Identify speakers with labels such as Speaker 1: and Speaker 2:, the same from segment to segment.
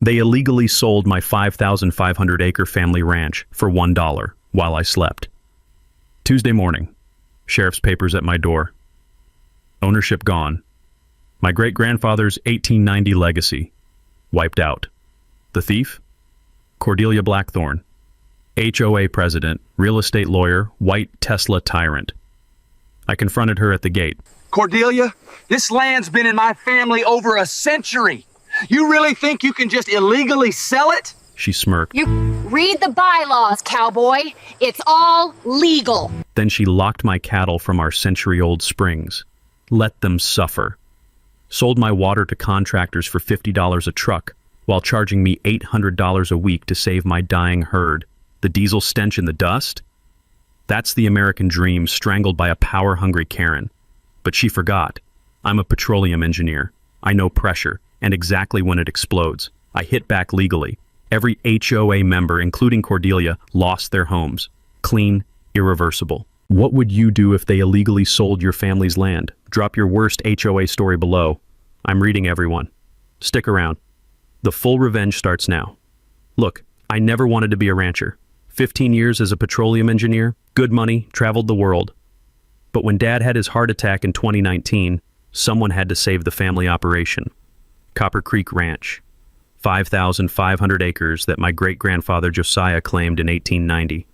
Speaker 1: They illegally sold my 5,500-acre family ranch for $1 while I slept. Tuesday morning. Sheriff's papers at my door. Ownership gone. My great-grandfather's 1890 legacy wiped out. The thief? Cordelia Blackthorne. HOA president, real estate lawyer, white Tesla tyrant. I confronted her at the gate.
Speaker 2: Cordelia, this land's been in my family over a century. You really think you can just illegally sell it?
Speaker 1: She smirked.
Speaker 3: You read the bylaws, cowboy. It's all legal.
Speaker 1: Then she locked my cattle from our century-old springs. Let them suffer. Sold my water to contractors for $50 a truck, while charging me $800 a week to save my dying herd. The diesel stench and the dust? That's the American dream strangled by a power-hungry Karen. But she forgot. I'm a petroleum engineer. I know pressure, and exactly when it explodes. I hit back legally. Every HOA member, including Cordelia, lost their homes. Clean, irreversible. What would you do if they illegally sold your family's land? Drop your worst HOA story below. I'm reading everyone. Stick around. The full revenge starts now. Look, I never wanted to be a rancher. 15 years as a petroleum engineer, good money, traveled the world. But when Dad had his heart attack in 2019, someone had to save the family operation. Copper Creek Ranch, 5,500 acres that my great-grandfather Josiah claimed in 1890.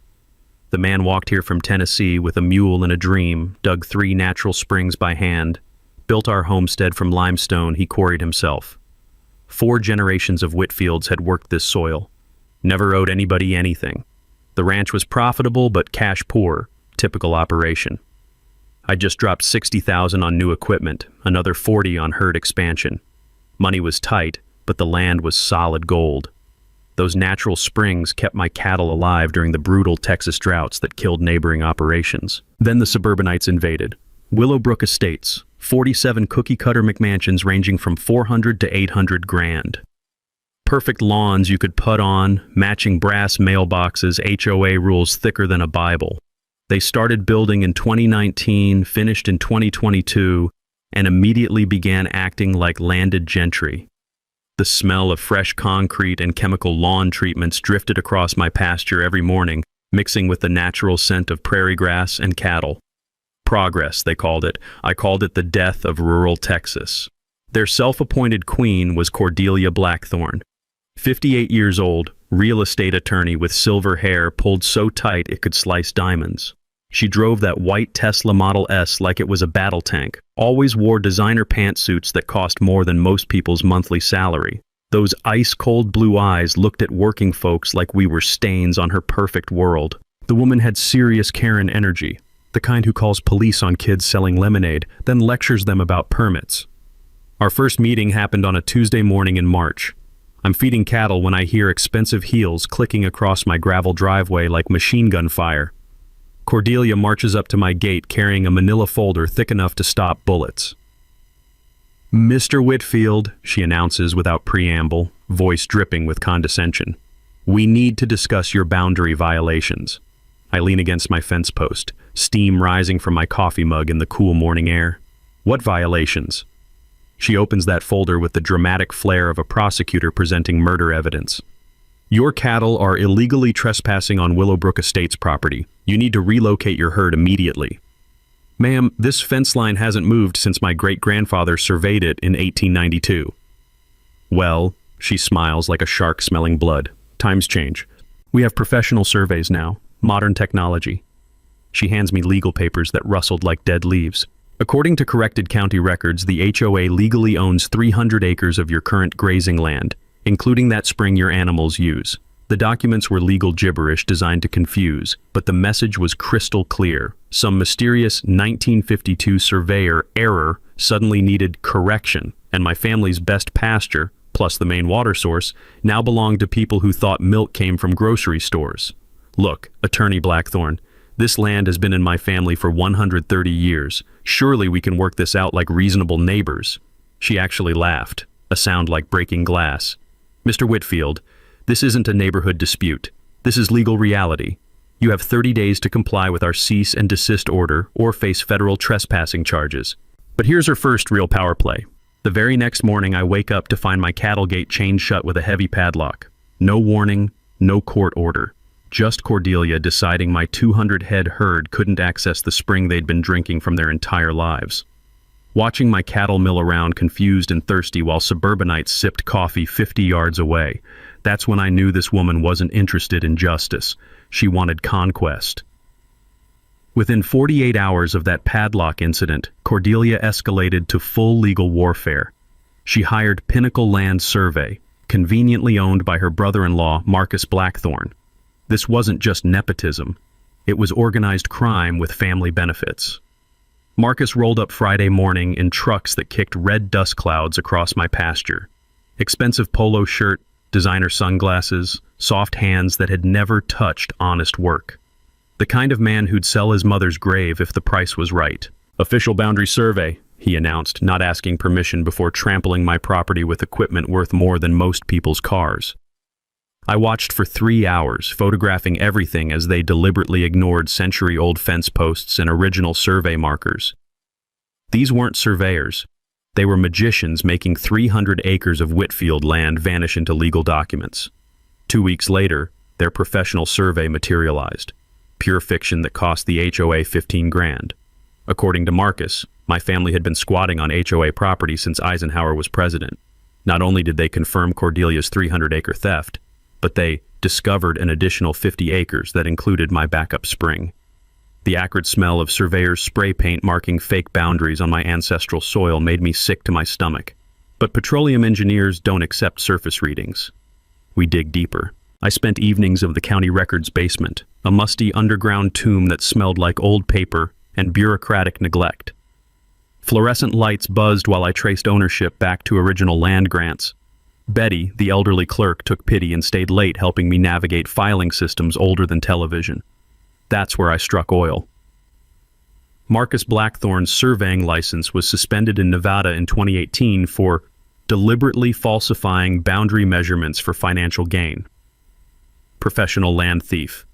Speaker 1: The man walked here from Tennessee with a mule and a dream, dug 3 natural springs by hand, built our homestead from limestone he quarried himself. 4 generations of Whitfields had worked this soil. Never owed anybody anything. The ranch was profitable but cash poor, typical operation. I just dropped $60,000 on new equipment, another $40,000 on herd expansion. Money was tight, but the land was solid gold. Those natural springs kept my cattle alive during the brutal Texas droughts that killed neighboring operations. Then the suburbanites invaded. Willowbrook Estates, 47 cookie-cutter McMansions ranging from $400 to $800 grand. Perfect lawns you could putt on, matching brass mailboxes, HOA rules thicker than a Bible. They started building in 2019, finished in 2022, and immediately began acting like landed gentry. The smell of fresh concrete and chemical lawn treatments drifted across my pasture every morning, mixing with the natural scent of prairie grass and cattle. Progress, they called it. I called it the death of rural Texas. Their self-appointed queen was Cordelia Blackthorne. 58 years old, real estate attorney with silver hair pulled so tight it could slice diamonds. She drove that white Tesla Model S like it was a battle tank, always wore designer pantsuits that cost more than most people's monthly salary. Those ice-cold blue eyes looked at working folks like we were stains on her perfect world. The woman had serious Karen energy, the kind who calls police on kids selling lemonade, then lectures them about permits. Our first meeting happened on a Tuesday morning in March. I'm feeding cattle when I hear expensive heels clicking across my gravel driveway like machine gun fire. Cordelia marches up to my gate carrying a manila folder thick enough to stop bullets. "Mr. Whitfield," she announces without preamble, voice dripping with condescension. "We need to discuss your boundary violations." I lean against my fence post, steam rising from my coffee mug in the cool morning air. "What violations?" She opens that folder with the dramatic flair of a prosecutor presenting murder evidence. "Your cattle are illegally trespassing on Willowbrook Estates property. You need to relocate your herd immediately." "Ma'am, this fence line hasn't moved since my great-grandfather surveyed it in 1892. "Well," she smiles like a shark smelling blood. "Times change. We have professional surveys now, modern technology." She hands me legal papers that rustled like dead leaves. "According to corrected county records, the HOA legally owns 300 acres of your current grazing land, including that spring your animals use." The documents were legal gibberish designed to confuse, but the message was crystal clear. Some mysterious 1952 surveyor error suddenly needed correction, and my family's best pasture, plus the main water source, now belonged to people who thought milk came from grocery stores. "Look, Attorney Blackthorne, this land has been in my family for 130 years. Surely we can work this out like reasonable neighbors." She actually laughed, a sound like breaking glass. "Mr. Whitfield, this isn't a neighborhood dispute. This is legal reality. You have 30 days to comply with our cease and desist order or face federal trespassing charges." But here's her first real power play. The very next morning, I wake up to find my cattle gate chained shut with a heavy padlock. No warning, no court order. Just Cordelia deciding my 200-head herd couldn't access the spring they'd been drinking from their entire lives. Watching my cattle mill around confused and thirsty while suburbanites sipped coffee 50 yards away, that's when I knew this woman wasn't interested in justice. She wanted conquest. Within 48 hours of that padlock incident, Cordelia escalated to full legal warfare. She hired Pinnacle Land Survey, conveniently owned by her brother-in-law, Marcus Blackthorne. This wasn't just nepotism. It was organized crime with family benefits. Marcus rolled up Friday morning in trucks that kicked red dust clouds across my pasture. Expensive polo shirt, designer sunglasses, soft hands that had never touched honest work. The kind of man who'd sell his mother's grave if the price was right. "Official boundary survey," he announced, not asking permission before trampling my property with equipment worth more than most people's cars. I watched for 3 hours, photographing everything as they deliberately ignored century-old fence posts and original survey markers. These weren't surveyors. They were magicians making 300 acres of Whitfield land vanish into legal documents. 2 weeks later, their professional survey materialized. Pure fiction that cost the HOA 15 grand. According to Marcus, my family had been squatting on HOA property since Eisenhower was president. Not only did they confirm Cordelia's 300-acre theft, but they discovered an additional 50 acres that included my backup spring. The acrid smell of surveyor's spray paint marking fake boundaries on my ancestral soil made me sick to my stomach. But petroleum engineers don't accept surface readings. We dig deeper. I spent evenings of the county records basement, a musty underground tomb that smelled like old paper and bureaucratic neglect. Fluorescent lights buzzed while I traced ownership back to original land grants. Betty, the elderly clerk, took pity and stayed late helping me navigate filing systems older than television. That's where I struck oil. Marcus Blackthorne's surveying license was suspended in Nevada in 2018 for deliberately falsifying boundary measurements for financial gain. Professional land thief.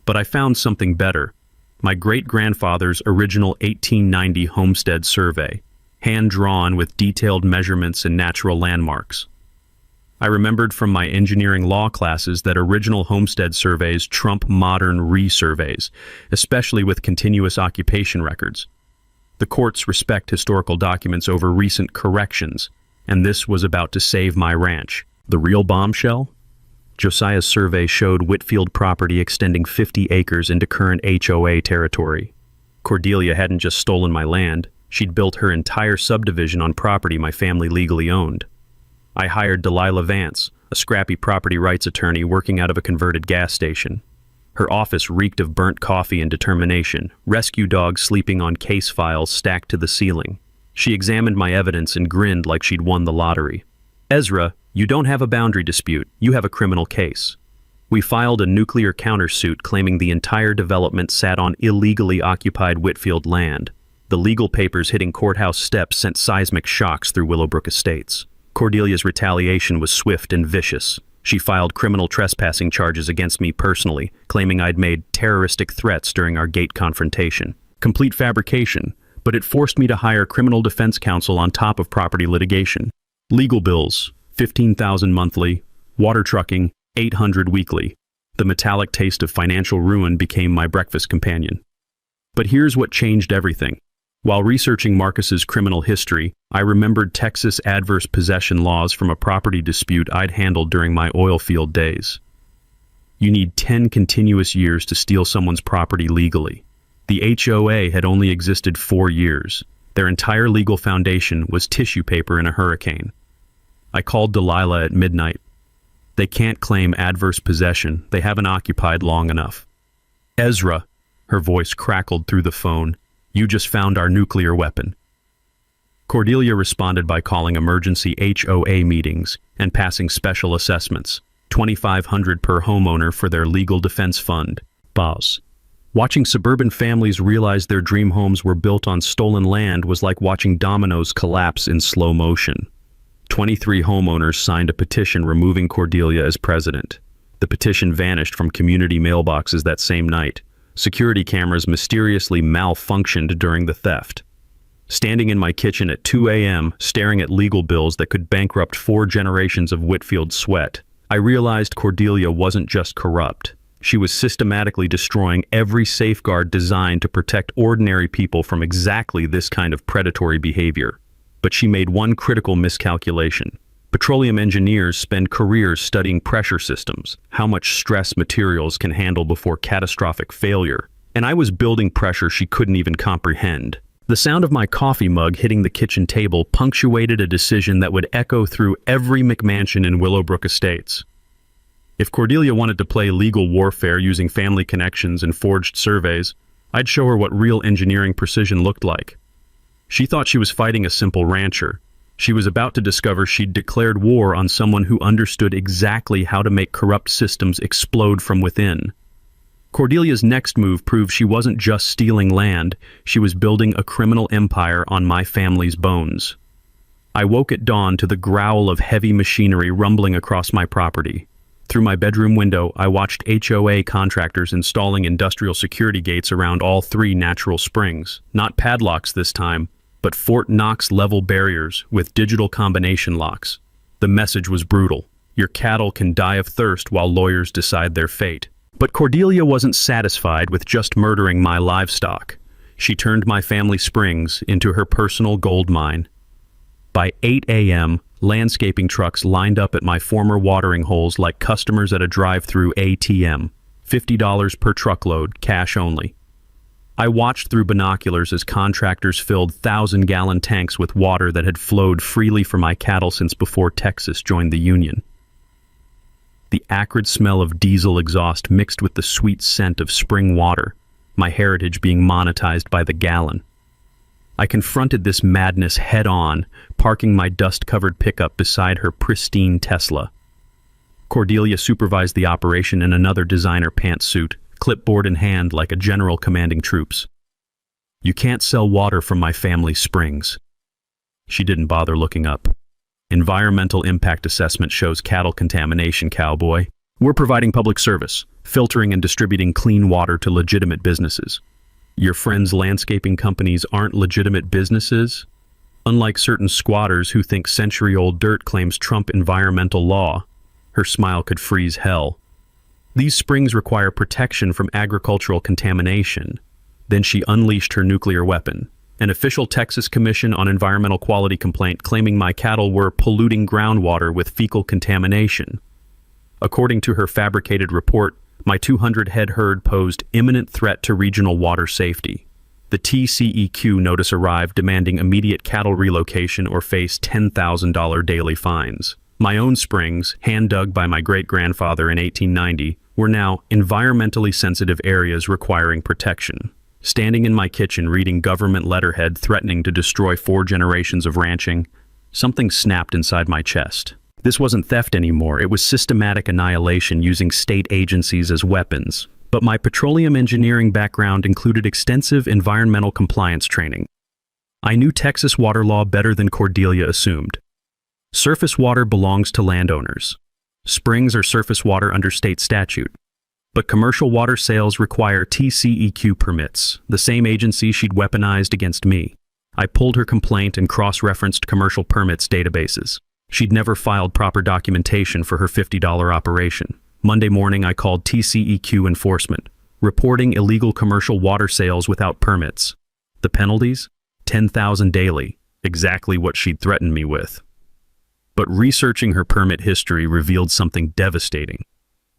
Speaker 1: But I found something better. My great-grandfather's original 1890 homestead survey, hand-drawn with detailed measurements and natural landmarks. I remembered from my engineering law classes that original homestead surveys trump modern resurveys, especially with continuous occupation records. The courts respect historical documents over recent corrections, and this was about to save my ranch. The real bombshell? Josiah's survey showed Whitfield property extending 50 acres into current HOA territory. Cordelia hadn't just stolen my land, she'd built her entire subdivision on property my family legally owned. I hired Delilah Vance, a scrappy property rights attorney working out of a converted gas station. Her office reeked of burnt coffee and determination, rescue dogs sleeping on case files stacked to the ceiling. She examined my evidence and grinned like she'd won the lottery. "Ezra, you don't have a boundary dispute, you have a criminal case." We filed a nuclear countersuit claiming the entire development sat on illegally occupied Whitfield land. The legal papers hitting courthouse steps sent seismic shocks through Willowbrook Estates. Cordelia's retaliation was swift and vicious. She filed criminal trespassing charges against me personally, claiming I'd made terroristic threats during our gate confrontation. Complete fabrication, but it forced me to hire criminal defense counsel on top of property litigation. Legal bills, $15,000 monthly, water trucking, $800 weekly. The metallic taste of financial ruin became my breakfast companion. But here's what changed everything. While researching Marcus's criminal history, I remembered Texas adverse possession laws from a property dispute I'd handled during my oil field days. You need 10 continuous years to steal someone's property legally. The HOA had only existed 4 years. Their entire legal foundation was tissue paper in a hurricane. I called Delilah at midnight. They can't claim adverse possession. They haven't occupied long enough. "Ezra," her voice crackled through the phone, "you just found our nuclear weapon." Cordelia responded by calling emergency HOA meetings and passing special assessments, $2,500 per homeowner for their legal defense fund. Boss. Watching suburban families realize their dream homes were built on stolen land was like watching dominoes collapse in slow motion. 23 homeowners signed a petition removing Cordelia as president. The petition vanished from community mailboxes that same night. Security cameras mysteriously malfunctioned during the theft. Standing in my kitchen at 2 a.m., staring at legal bills that could bankrupt 4 generations of Whitfield sweat, I realized Cordelia wasn't just corrupt. She was systematically destroying every safeguard designed to protect ordinary people from exactly this kind of predatory behavior. But she made one critical miscalculation. Petroleum engineers spend careers studying pressure systems, how much stress materials can handle before catastrophic failure. And I was building pressure she couldn't even comprehend. The sound of my coffee mug hitting the kitchen table punctuated a decision that would echo through every McMansion in Willowbrook Estates. If Cordelia wanted to play legal warfare using family connections and forged surveys, I'd show her what real engineering precision looked like. She thought she was fighting a simple rancher. She was about to discover she'd declared war on someone who understood exactly how to make corrupt systems explode from within. Cordelia's next move proved she wasn't just stealing land, she was building a criminal empire on my family's bones. I woke at dawn to the growl of heavy machinery rumbling across my property. Through my bedroom window, I watched HOA contractors installing industrial security gates around all 3 natural springs. Not padlocks this time, but Fort Knox-level barriers with digital combination locks. The message was brutal. Your cattle can die of thirst while lawyers decide their fate. But Cordelia wasn't satisfied with just murdering my livestock. She turned my family springs into her personal gold mine. By 8 a.m., landscaping trucks lined up at my former watering holes like customers at a drive-through ATM. $50 per truckload, cash only. I watched through binoculars as contractors filled 1,000-gallon tanks with water that had flowed freely for my cattle since before Texas joined the Union. The acrid smell of diesel exhaust mixed with the sweet scent of spring water, my heritage being monetized by the gallon. I confronted this madness head-on, parking my dust-covered pickup beside her pristine Tesla. Cordelia supervised the operation in another designer pantsuit, clipboard in hand like a general commanding troops. "You can't sell water from my family's springs." She didn't bother looking up. "Environmental impact assessment shows cattle contamination, cowboy. We're providing public service, filtering and distributing clean water to legitimate businesses." "Your friends' landscaping companies aren't legitimate businesses?" Unlike certain squatters who think century-old dirt claims trump environmental law, her smile could freeze hell. "These springs require protection from agricultural contamination." Then she unleashed her nuclear weapon. An official Texas Commission on Environmental Quality complaint claiming my cattle were polluting groundwater with fecal contamination. According to her fabricated report, my 200-head herd posed imminent threat to regional water safety. The TCEQ notice arrived demanding immediate cattle relocation or face $10,000 daily fines. My own springs, hand-dug by my great-grandfather in 1890, were now environmentally sensitive areas requiring protection. Standing in my kitchen reading government letterhead threatening to destroy 4 generations of ranching, something snapped inside my chest. This wasn't theft anymore, it was systematic annihilation using state agencies as weapons. But my petroleum engineering background included extensive environmental compliance training. I knew Texas water law better than Cordelia assumed. Surface water belongs to landowners. Springs are surface water under state statute. But commercial water sales require TCEQ permits, the same agency she'd weaponized against me. I pulled her complaint and cross-referenced commercial permits databases. She'd never filed proper documentation for her $50 operation. Monday morning, I called TCEQ enforcement, reporting illegal commercial water sales without permits. The penalties? $10,000 daily, exactly what she'd threatened me with. But researching her permit history revealed something devastating.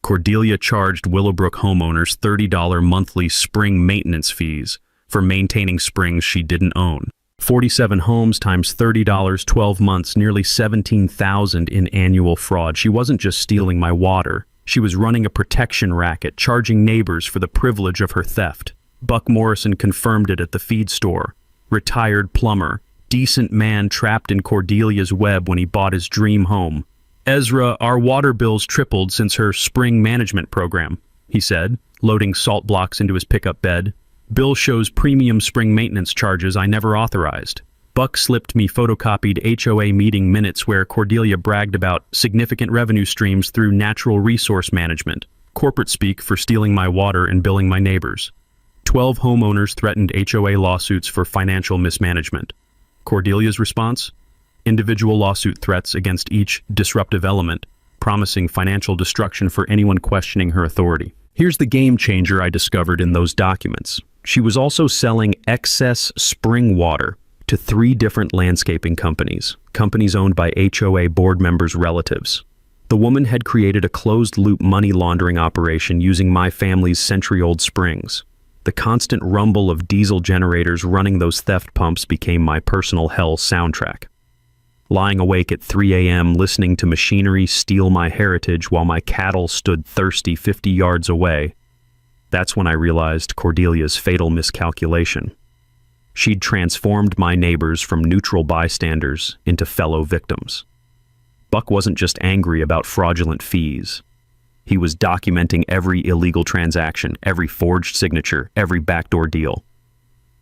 Speaker 1: Cordelia charged Willowbrook homeowners $30 monthly spring maintenance fees for maintaining springs she didn't own. 47 homes times $30, 12 months, nearly $17,000 in annual fraud. She wasn't just stealing my water. She was running a protection racket, charging neighbors for the privilege of her theft. Buck Morrison confirmed it at the feed store. Retired plumber, decent man trapped in Cordelia's web when he bought his dream home. "Ezra, our water bills tripled since her spring management program," he said, loading salt blocks into his pickup bed. "Bill shows premium spring maintenance charges I never authorized." Buck slipped me photocopied HOA meeting minutes where Cordelia bragged about significant revenue streams through natural resource management, corporate speak for stealing my water and billing my neighbors. 12 homeowners threatened HOA lawsuits for financial mismanagement. Cordelia's response? Individual lawsuit threats against each disruptive element, promising financial destruction for anyone questioning her authority. Here's the game changer I discovered in those documents. She was also selling excess spring water to 3 different landscaping companies owned by HOA board members' relatives. The woman had created a closed-loop money laundering operation using my family's century-old springs. The constant rumble of diesel generators running those theft pumps became my personal hell soundtrack. Lying awake at 3 a.m. listening to machinery steal my heritage while my cattle stood thirsty 50 yards away, that's when I realized Cordelia's fatal miscalculation. She'd transformed my neighbors from neutral bystanders into fellow victims. Buck wasn't just angry about fraudulent fees. He was documenting every illegal transaction, every forged signature, every backdoor deal.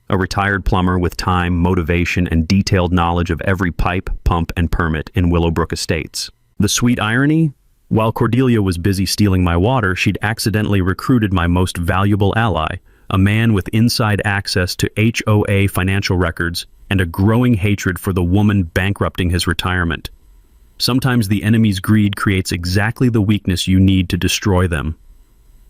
Speaker 1: A retired plumber with time, motivation, and detailed knowledge of every pipe, pump, and permit in Willowbrook Estates. The sweet irony? While Cordelia was busy stealing my water, she'd accidentally recruited my most valuable ally, a man with inside access to HOA financial records and a growing hatred for the woman bankrupting his retirement. Sometimes the enemy's greed creates exactly the weakness you need to destroy them.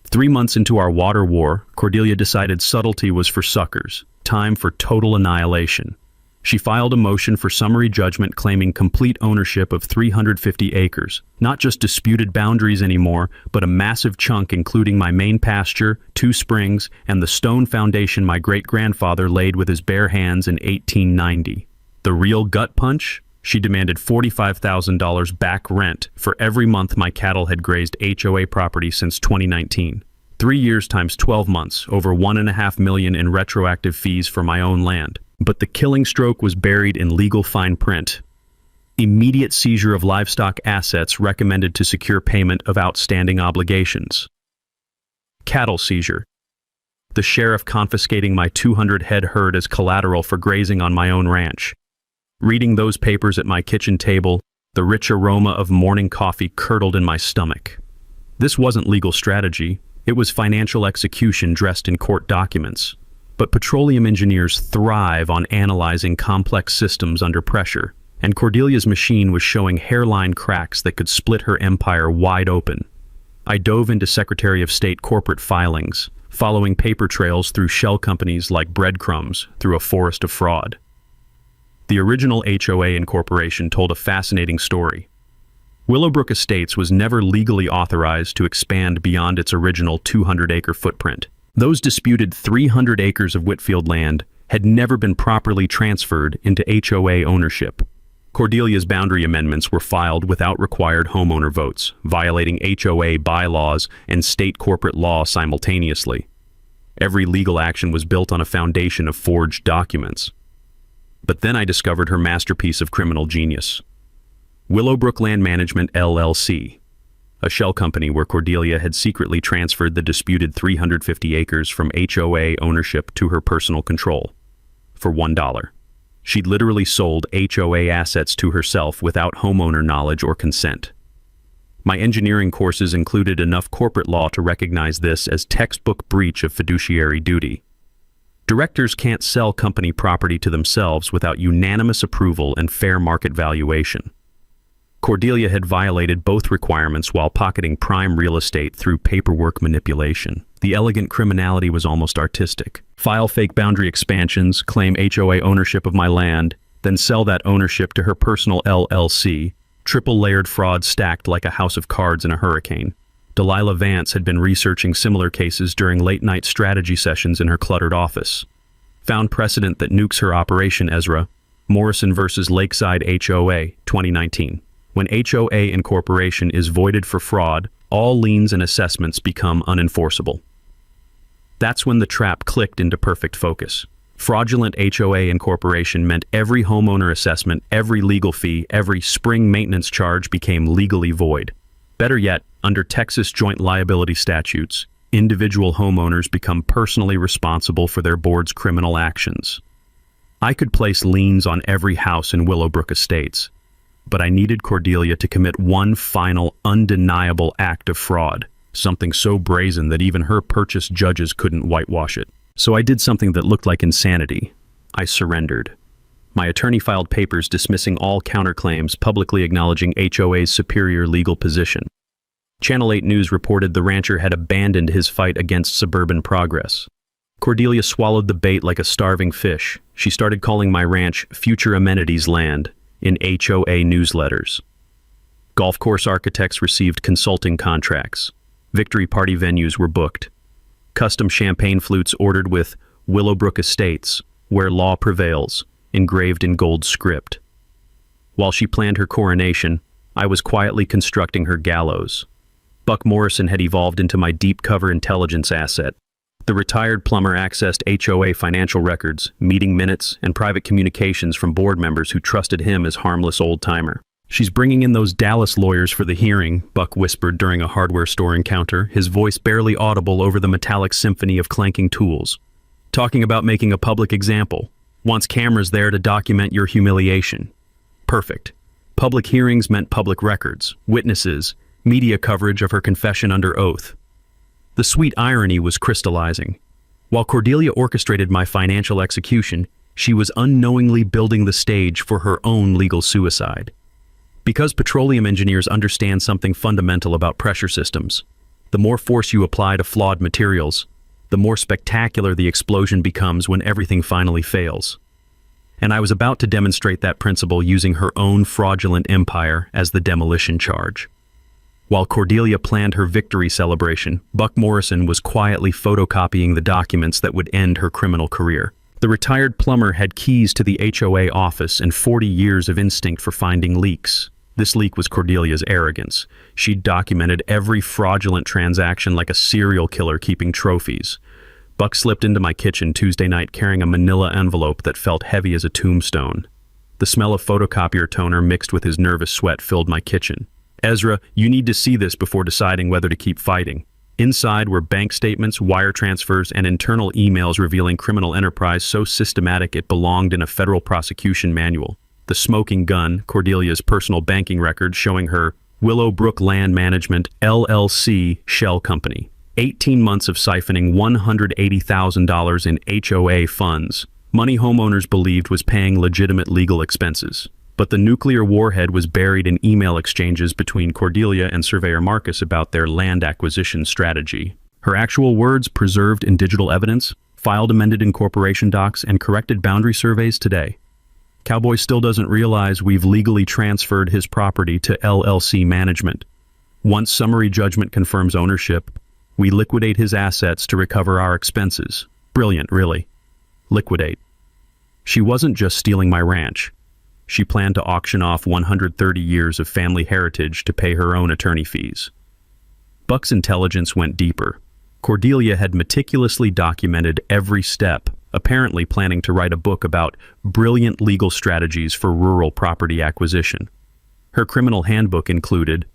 Speaker 1: 3 months into our water war, Cordelia decided subtlety was for suckers. Time for total annihilation. She filed a motion for summary judgment claiming complete ownership of 350 acres. Not just disputed boundaries anymore, but a massive chunk including my main pasture, 2 springs, and the stone foundation my great-grandfather laid with his bare hands in 1890. The real gut punch? She demanded $45,000 back rent for every month my cattle had grazed HOA property since 2019. 3 years times 12 months, over $1.5 million in retroactive fees for my own land. But the killing stroke was buried in legal fine print. Immediate seizure of livestock assets recommended to secure payment of outstanding obligations. Cattle seizure. The sheriff confiscating my 200-head herd as collateral for grazing on my own ranch. Reading those papers at my kitchen table, the rich aroma of morning coffee curdled in my stomach. This wasn't legal strategy. It was financial execution dressed in court documents. But petroleum engineers thrive on analyzing complex systems under pressure, and Cordelia's machine was showing hairline cracks that could split her empire wide open. I dove into Secretary of State corporate filings, following paper trails through shell companies like breadcrumbs through a forest of fraud. The original HOA incorporation told a fascinating story. Willowbrook Estates was never legally authorized to expand beyond its original 200-acre footprint. Those disputed 300 acres of Whitfield land had never been properly transferred into HOA ownership. Cordelia's boundary amendments were filed without required homeowner votes, violating HOA bylaws and state corporate law simultaneously. Every legal action was built on a foundation of forged documents. But then I discovered her masterpiece of criminal genius. Willowbrook Land Management LLC, a shell company where Cordelia had secretly transferred the disputed 350 acres from HOA ownership to her personal control. For $1. She'd literally sold HOA assets to herself without homeowner knowledge or consent. My engineering courses included enough corporate law to recognize this as textbook breach of fiduciary duty. Directors can't sell company property to themselves without unanimous approval and fair market valuation. Cordelia had violated both requirements while pocketing prime real estate through paperwork manipulation. The elegant criminality was almost artistic. File fake boundary expansions, claim HOA ownership of my land, then sell that ownership to her personal LLC. Triple-layered fraud stacked like a house of cards in a hurricane. Delilah Vance had been researching similar cases during late-night strategy sessions in her cluttered office. Found precedent that nukes her operation, Ezra. Morrison versus Lakeside HOA, 2019. When HOA incorporation is voided for fraud, all liens and assessments become unenforceable. That's when the trap clicked into perfect focus. Fraudulent HOA incorporation meant every homeowner assessment, every legal fee, every spring maintenance charge became legally void. Better yet, under Texas joint liability statutes, individual homeowners become personally responsible for their board's criminal actions. I could place liens on every house in Willowbrook Estates, but I needed Cordelia to commit one final, undeniable act of fraud, something so brazen that even her purchased judges couldn't whitewash it. So I did something that looked like insanity. I surrendered. My attorney filed papers dismissing all counterclaims, publicly acknowledging HOA's superior legal position. Channel 8 News reported the rancher had abandoned his fight against suburban progress. Cordelia swallowed the bait like a starving fish. She started calling my ranch Future Amenities Land in HOA newsletters. Golf course architects received consulting contracts. Victory party venues were booked. Custom champagne flutes ordered with Willowbrook Estates, where law prevails, engraved in gold script. While she planned her coronation, I was quietly constructing her gallows. Buck Morrison had evolved into my deep cover intelligence asset. The retired plumber accessed HOA financial records, meeting minutes, and private communications from board members who trusted him as harmless old-timer. "She's bringing in those Dallas lawyers for the hearing," Buck whispered during a hardware store encounter, his voice barely audible over the metallic symphony of clanking tools. "Talking about making a public example. Wants cameras there to document your humiliation." Perfect. Public hearings meant public records, witnesses, media coverage of her confession under oath. The sweet irony was crystallizing. While Cordelia orchestrated my financial execution, she was unknowingly building the stage for her own legal suicide. Because petroleum engineers understand something fundamental about pressure systems, the more force you apply to flawed materials, the more spectacular the explosion becomes when everything finally fails. And I was about to demonstrate that principle using her own fraudulent empire as the demolition charge. While Cordelia planned her victory celebration, Buck Morrison was quietly photocopying the documents that would end her criminal career. The retired plumber had keys to the HOA office and 40 years of instinct for finding leaks. This leak was Cordelia's arrogance. She'd documented every fraudulent transaction like a serial killer keeping trophies. Buck slipped into my kitchen Tuesday night carrying a manila envelope that felt heavy as a tombstone. The smell of photocopier toner mixed with his nervous sweat filled my kitchen. "Ezra, you need to see this before deciding whether to keep fighting." Inside were bank statements, wire transfers, and internal emails revealing criminal enterprise so systematic it belonged in a federal prosecution manual. The smoking gun, Cordelia's personal banking record showing her Willowbrook Land Management, LLC, shell company. 18 months of siphoning $180,000 in HOA funds. Money homeowners believed was paying legitimate legal expenses. But the nuclear warhead was buried in email exchanges between Cordelia and Surveyor Marcus about their land acquisition strategy. Her actual words preserved in digital evidence, filed amended in corporation docs, and corrected boundary surveys today. Cowboy still doesn't realize we've legally transferred his property to LLC management. Once summary judgment confirms ownership, we liquidate his assets to recover our expenses. Brilliant, really. Liquidate. She wasn't just stealing my ranch. She planned to auction off 130 years of family heritage to pay her own attorney fees. Buck's intelligence went deeper. Cordelia had meticulously documented every step, apparently planning to write a book about brilliant legal strategies for rural property acquisition. Her criminal handbook included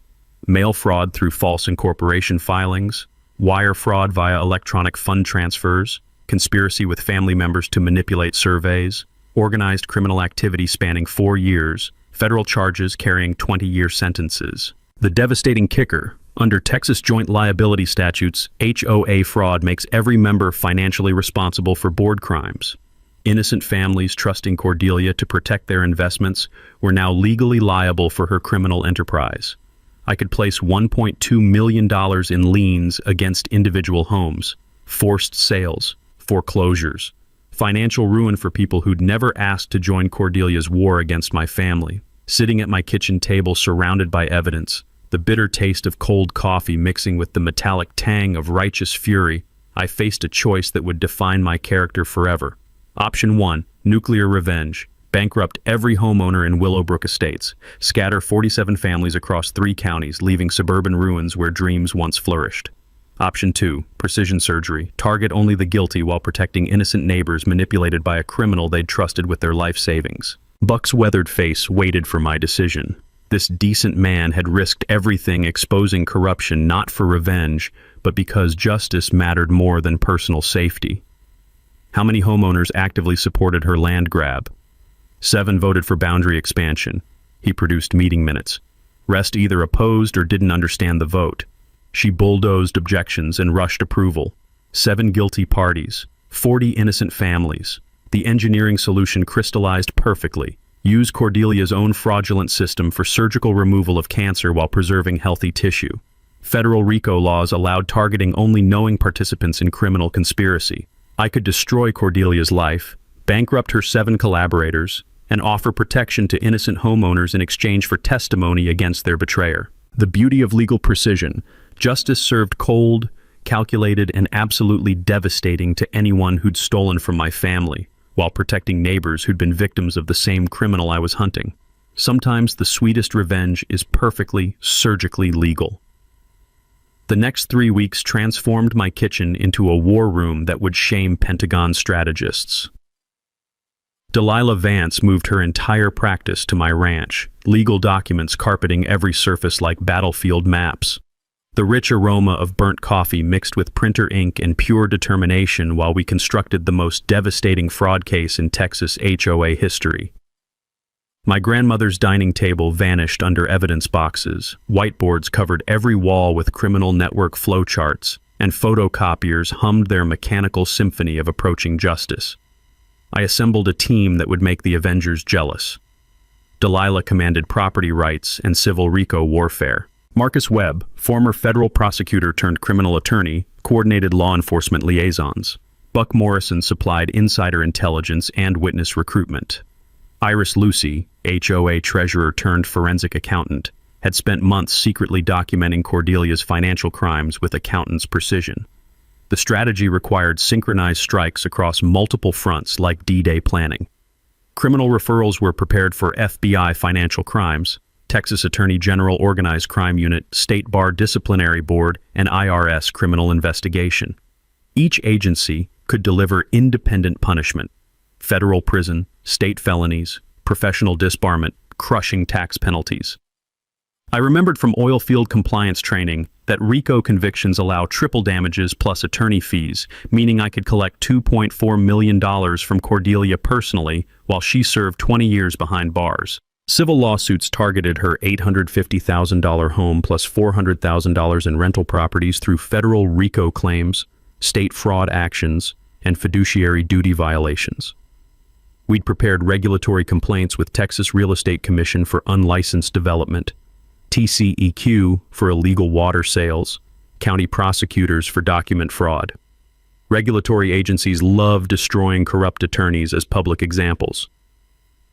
Speaker 1: mail fraud through false incorporation filings, wire fraud via electronic fund transfers, conspiracy with family members to manipulate surveys, organized criminal activity spanning 4 years, federal charges carrying 20-year sentences. The devastating kicker, under Texas joint liability statutes, HOA fraud makes every member financially responsible for board crimes. Innocent families trusting Cordelia to protect their investments were now legally liable for her criminal enterprise. I could place $1.2 million in liens against individual homes, forced sales, foreclosures, financial ruin for people who'd never asked to join Cordelia's war against my family. Sitting at my kitchen table surrounded by evidence, the bitter taste of cold coffee mixing with the metallic tang of righteous fury, I faced a choice that would define my character forever. Option 1, nuclear revenge. Bankrupt every homeowner in Willowbrook Estates. Scatter 47 families across 3 counties, leaving suburban ruins where dreams once flourished. Option 2, precision surgery. Target only the guilty while protecting innocent neighbors manipulated by a criminal they'd trusted with their life savings. Buck's weathered face waited for my decision. This decent man had risked everything exposing corruption not for revenge, but because justice mattered more than personal safety. How many homeowners actively supported her land grab? 7 voted for boundary expansion. He produced meeting minutes. Rest either opposed or didn't understand the vote. She bulldozed objections and rushed approval. 7 guilty parties. 40 innocent families. The engineering solution crystallized perfectly. Use Cordelia's own fraudulent system for surgical removal of cancer while preserving healthy tissue. Federal RICO laws allowed targeting only knowing participants in criminal conspiracy. I could destroy Cordelia's life, bankrupt her 7 collaborators, and offer protection to innocent homeowners in exchange for testimony against their betrayer. The beauty of legal precision: justice served cold, calculated, and absolutely devastating to anyone who'd stolen from my family, while protecting neighbors who'd been victims of the same criminal I was hunting. Sometimes the sweetest revenge is perfectly, surgically legal. The next 3 weeks transformed my kitchen into a war room that would shame Pentagon strategists. Delilah Vance moved her entire practice to my ranch, legal documents carpeting every surface like battlefield maps. The rich aroma of burnt coffee mixed with printer ink and pure determination while we constructed the most devastating fraud case in Texas HOA history. My grandmother's dining table vanished under evidence boxes, whiteboards covered every wall with criminal network flowcharts, and photocopiers hummed their mechanical symphony of approaching justice. I assembled a team that would make the Avengers jealous. Delilah commanded property rights and civil RICO warfare. Marcus Webb, former federal prosecutor turned criminal attorney, coordinated law enforcement liaisons. Buck Morrison supplied insider intelligence and witness recruitment. Iris Lucy, HOA treasurer turned forensic accountant, had spent months secretly documenting Cordelia's financial crimes with accountant's precision. The strategy required synchronized strikes across multiple fronts like D-Day planning. Criminal referrals were prepared for FBI financial crimes, Texas Attorney General Organized Crime Unit, State Bar Disciplinary Board, and IRS criminal investigation. Each agency could deliver independent punishment: federal prison, state felonies, professional disbarment, crushing tax penalties. I remembered from oil field compliance training that RICO convictions allow triple damages plus attorney fees, meaning I could collect $2.4 million from Cordelia personally while she served 20 years behind bars. Civil lawsuits targeted her $850,000 home plus $400,000 in rental properties through federal RICO claims, state fraud actions, and fiduciary duty violations. We'd prepared regulatory complaints with Texas Real Estate Commission for unlicensed development, TCEQ for illegal water sales, county prosecutors for document fraud. Regulatory agencies love destroying corrupt attorneys as public examples.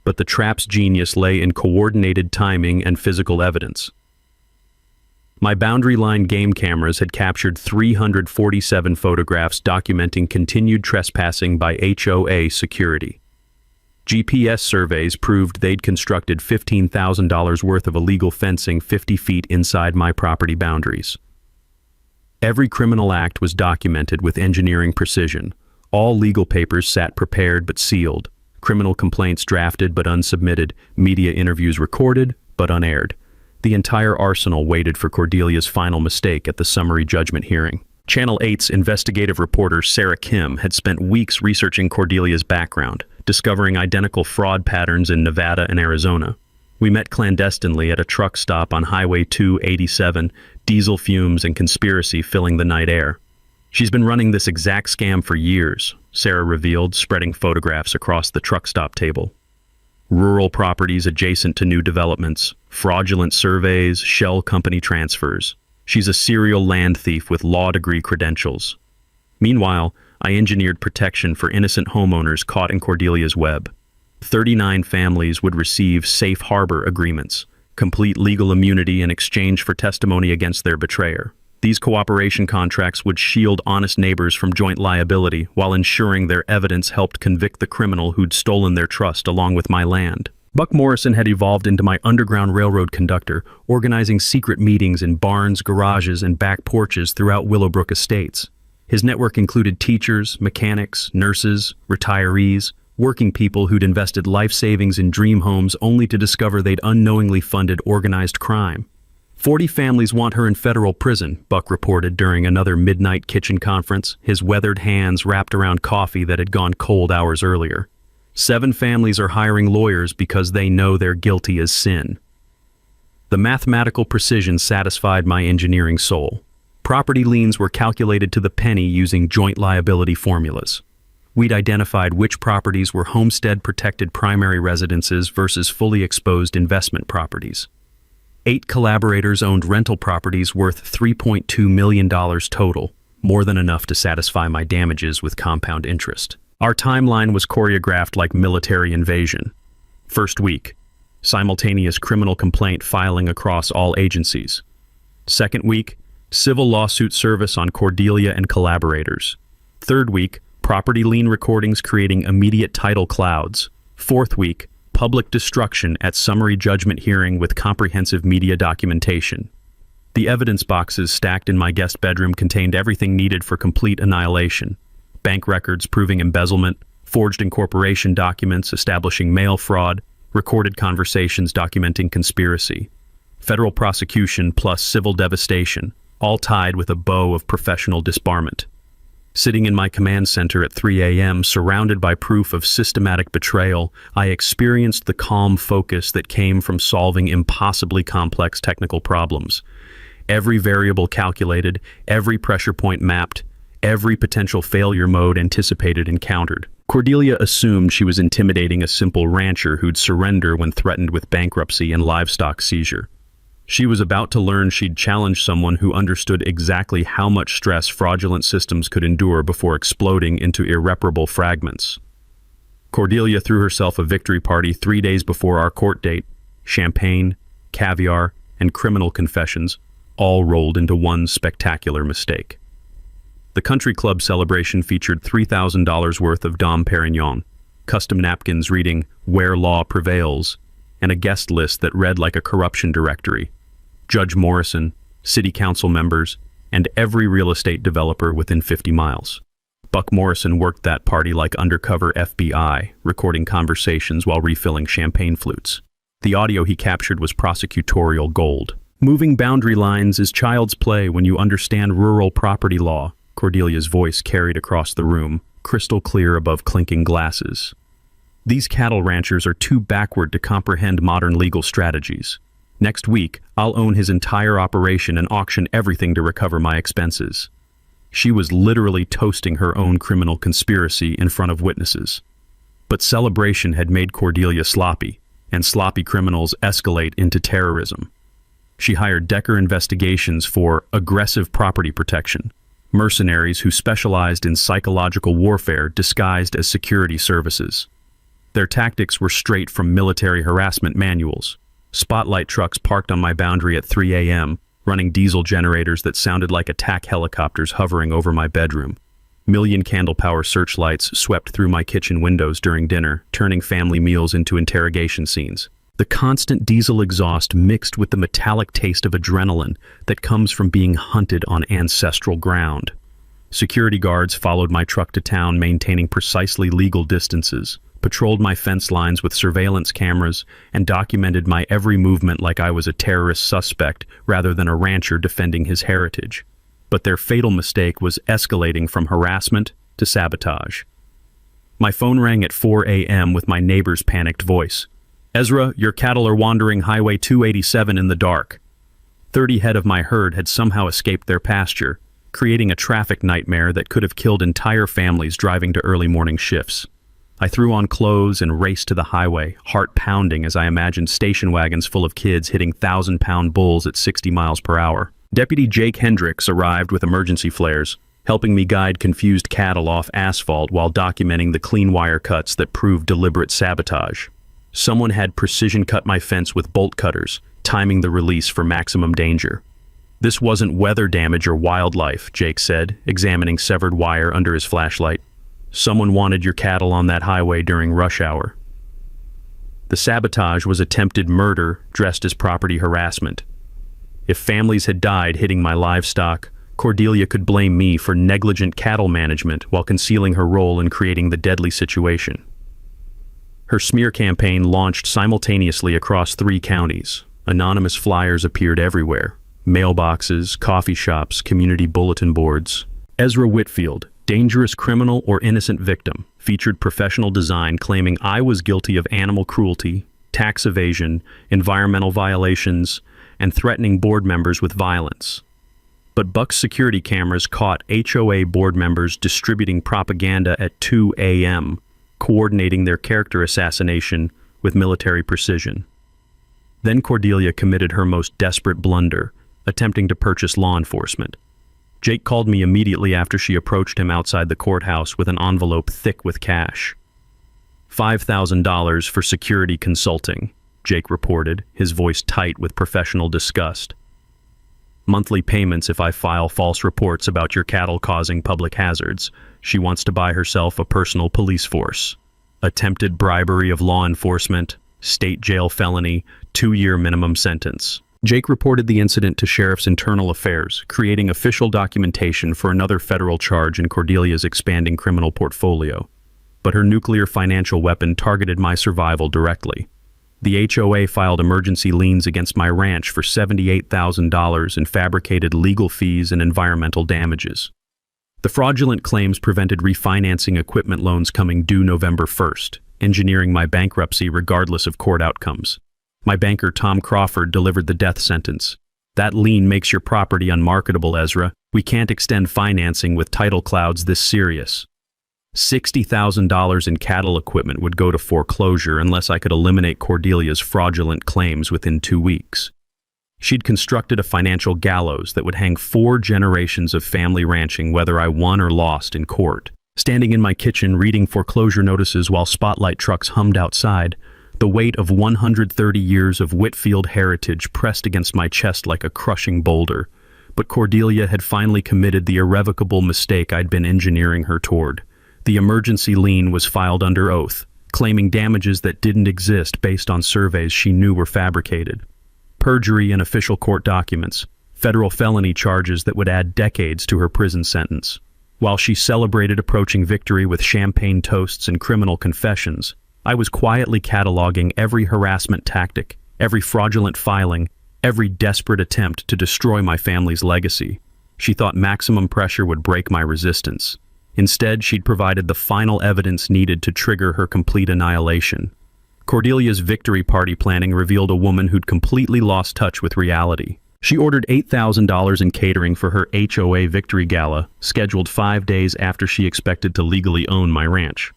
Speaker 1: But the trap's genius lay in coordinated timing and physical evidence. My boundary line game cameras had captured 347 photographs documenting continued trespassing by HOA security. GPS surveys proved they'd constructed $15,000 worth of illegal fencing 50 feet inside my property boundaries. Every criminal act was documented with engineering precision. All legal papers sat prepared but sealed. Criminal complaints drafted but unsubmitted. Media interviews recorded but unaired. The entire arsenal waited for Cordelia's final mistake at the summary judgment hearing. Channel 8's investigative reporter Sarah Kim had spent weeks researching Cordelia's background, discovering identical fraud patterns in Nevada and Arizona. We met clandestinely at a truck stop on Highway 287, diesel fumes and conspiracy filling the night air. She's been running this exact scam for years, Sarah revealed, spreading photographs across the truck stop table. Rural properties adjacent to new developments, fraudulent surveys, shell company transfers. She's a serial land thief with law degree credentials. Meanwhile, I engineered protection for innocent homeowners caught in Cordelia's web. 39 families would receive safe harbor agreements, complete legal immunity in exchange for testimony against their betrayer. These cooperation contracts would shield honest neighbors from joint liability while ensuring their evidence helped convict the criminal who'd stolen their trust along with my land. Buck Morrison had evolved into my Underground Railroad conductor, organizing secret meetings in barns, garages, and back porches throughout Willowbrook Estates. His network included teachers, mechanics, nurses, retirees, working people who'd invested life savings in dream homes only to discover they'd unknowingly funded organized crime. 40 families want her in federal prison, Buck reported during another midnight kitchen conference, his weathered hands wrapped around coffee that had gone cold hours earlier. 7 families are hiring lawyers because they know they're guilty as sin. The mathematical precision satisfied my engineering soul. Property liens were calculated to the penny using joint liability formulas. We'd identified which properties were homestead-protected primary residences versus fully exposed investment properties. 8 collaborators owned rental properties worth $3.2 million total, more than enough to satisfy my damages with compound interest. Our timeline was choreographed like military invasion. First week, simultaneous criminal complaint filing across all agencies. Second week, civil lawsuit service on Cordelia and collaborators. Third week, property lien recordings creating immediate title clouds. Fourth week, public destruction at summary judgment hearing with comprehensive media documentation. The evidence boxes stacked in my guest bedroom contained everything needed for complete annihilation. Bank records proving embezzlement, forged incorporation documents establishing mail fraud, recorded conversations documenting conspiracy. Federal prosecution plus civil devastation, all tied with a bow of professional disbarment. Sitting in my command center at 3 a.m., surrounded by proof of systematic betrayal, I experienced the calm focus that came from solving impossibly complex technical problems. Every variable calculated, every pressure point mapped, every potential failure mode anticipated and countered. Cordelia assumed she was intimidating a simple rancher who'd surrender when threatened with bankruptcy and livestock seizure. She was about to learn she'd challenge someone who understood exactly how much stress fraudulent systems could endure before exploding into irreparable fragments. Cordelia threw herself a victory party 3 days before our court date. Champagne, caviar, and criminal confessions, all rolled into one spectacular mistake. The country club celebration featured $3,000 worth of Dom Perignon, custom napkins reading "Where Law Prevails," and a guest list that read like a corruption directory. Judge Morrison, city council members, and every real estate developer within 50 miles. Buck Morrison worked that party like undercover FBI, recording conversations while refilling champagne flutes. The audio he captured was prosecutorial gold. Moving boundary lines is child's play when you understand rural property law, Cordelia's voice carried across the room, crystal clear above clinking glasses. These cattle ranchers are too backward to comprehend modern legal strategies. Next week, I'll own his entire operation and auction everything to recover my expenses. She was literally toasting her own criminal conspiracy in front of witnesses. But celebration had made Cordelia sloppy, and sloppy criminals escalate into terrorism. She hired Decker Investigations for aggressive property protection, mercenaries who specialized in psychological warfare disguised as security services. Their tactics were straight from military harassment manuals. Spotlight trucks parked on my boundary at 3 a.m., running diesel generators that sounded like attack helicopters hovering over my bedroom. Million candle power searchlights swept through my kitchen windows during dinner, turning family meals into interrogation scenes. The constant diesel exhaust mixed with the metallic taste of adrenaline that comes from being hunted on ancestral ground. Security guards followed my truck to town, maintaining precisely legal distances, patrolled my fence lines with surveillance cameras, and documented my every movement like I was a terrorist suspect rather than a rancher defending his heritage. But their fatal mistake was escalating from harassment to sabotage. My phone rang at 4 a.m. with my neighbor's panicked voice. "Ezra, your cattle are wandering Highway 287 in the dark." 30 head of my herd had somehow escaped their pasture, creating a traffic nightmare that could have killed entire families driving to early morning shifts. I threw on clothes and raced to the highway, heart pounding as I imagined station wagons full of kids hitting 1,000-pound bulls at 60 miles per hour. Deputy Jake Hendricks arrived with emergency flares, helping me guide confused cattle off asphalt while documenting the clean wire cuts that proved deliberate sabotage. Someone had precision cut my fence with bolt cutters, timing the release for maximum danger. "This wasn't weather damage or wildlife," Jake said, examining severed wire under his flashlight. "Someone wanted your cattle on that highway during rush hour." The sabotage was attempted murder dressed as property harassment. If families had died hitting my livestock, Cordelia could blame me for negligent cattle management while concealing her role in creating the deadly situation. Her smear campaign launched simultaneously across 3 counties. Anonymous flyers appeared everywhere. Mailboxes, coffee shops, community bulletin boards. Ezra Whitfield, dangerous criminal or innocent victim, featured professional design claiming I was guilty of animal cruelty, tax evasion, environmental violations, and threatening board members with violence. But Buck's security cameras caught HOA board members distributing propaganda at 2 a.m., coordinating their character assassination with military precision. Then Cordelia committed her most desperate blunder, attempting to purchase law enforcement. Jake called me immediately after she approached him outside the courthouse with an envelope thick with cash. $5,000 for security consulting, Jake reported, his voice tight with professional disgust. Monthly payments if I file false reports about your cattle causing public hazards. She wants to buy herself a personal police force. Attempted bribery of law enforcement, state jail felony, 2-year minimum sentence. Jake reported the incident to Sheriff's Internal Affairs, creating official documentation for another federal charge in Cordelia's expanding criminal portfolio. But her nuclear financial weapon targeted my survival directly. The HOA filed emergency liens against my ranch for $78,000 in fabricated legal fees and environmental damages. The fraudulent claims prevented refinancing equipment loans coming due November 1st, engineering my bankruptcy regardless of court outcomes. My banker Tom Crawford delivered the death sentence. That lien makes your property unmarketable, Ezra. We can't extend financing with title clouds this serious. $60,000 in cattle equipment would go to foreclosure unless I could eliminate Cordelia's fraudulent claims within 2 weeks. She'd constructed a financial gallows that would hang 4 generations of family ranching whether I won or lost in court. Standing in my kitchen reading foreclosure notices while spotlight trucks hummed outside, the weight of 130 years of Whitfield heritage pressed against my chest like a crushing boulder. But Cordelia had finally committed the irrevocable mistake I'd been engineering her toward. The emergency lien was filed under oath, claiming damages that didn't exist based on surveys she knew were fabricated. Perjury in official court documents, federal felony charges that would add decades to her prison sentence. While she celebrated approaching victory with champagne toasts and criminal confessions, I was quietly cataloging every harassment tactic, every fraudulent filing, every desperate attempt to destroy my family's legacy. She thought maximum pressure would break my resistance. Instead, she'd provided the final evidence needed to trigger her complete annihilation. Cordelia's victory party planning revealed a woman who'd completely lost touch with reality. She ordered $8,000 in catering for her HOA victory gala, scheduled 5 days after she expected to legally own my ranch.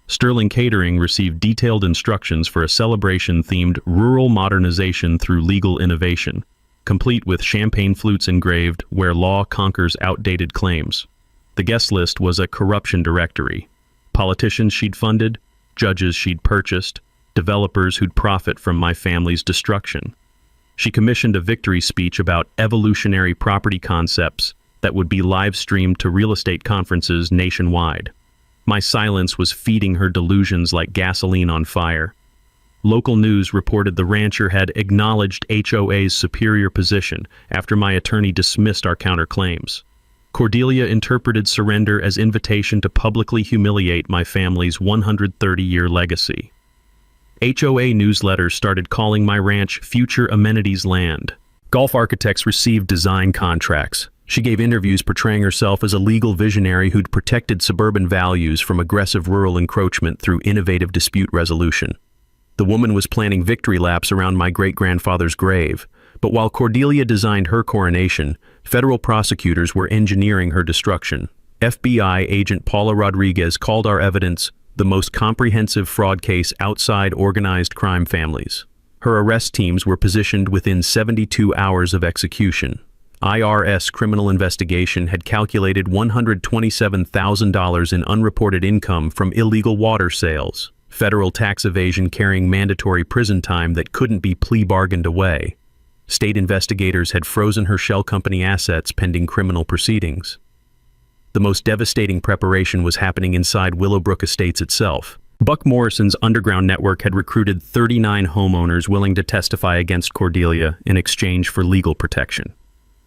Speaker 1: Sterling Catering received detailed instructions for a celebration themed rural modernization through legal innovation, complete with champagne flutes engraved "Where Law Conquers Outdated Claims." The guest list was a corruption directory. Politicians she'd funded, judges she'd purchased, developers who'd profit from my family's destruction. She commissioned a victory speech about evolutionary property concepts that would be live-streamed to real estate conferences nationwide. My silence was feeding her delusions like gasoline on fire. Local news reported the rancher had acknowledged HOA's superior position after my attorney dismissed our counterclaims. Cordelia interpreted surrender as invitation to publicly humiliate my family's 130-year legacy. HOA newsletters started calling my ranch Future Amenities Land. Golf architects received design contracts. She gave interviews portraying herself as a legal visionary who'd protected suburban values from aggressive rural encroachment through innovative dispute resolution. The woman was planning victory laps around my great-grandfather's grave, but while Cordelia designed her coronation, federal prosecutors were engineering her destruction. FBI agent Paula Rodriguez called our evidence the most comprehensive fraud case outside organized crime families. Her arrest teams were positioned within 72 hours of execution. IRS criminal investigation had calculated $127,000 in unreported income from illegal water sales, federal tax evasion carrying mandatory prison time that couldn't be plea bargained away. State investigators had frozen her shell company assets pending criminal proceedings. The most devastating preparation was happening inside Willowbrook Estates itself. Buck Morrison's underground network had recruited 39 homeowners willing to testify against Cordelia in exchange for legal protection.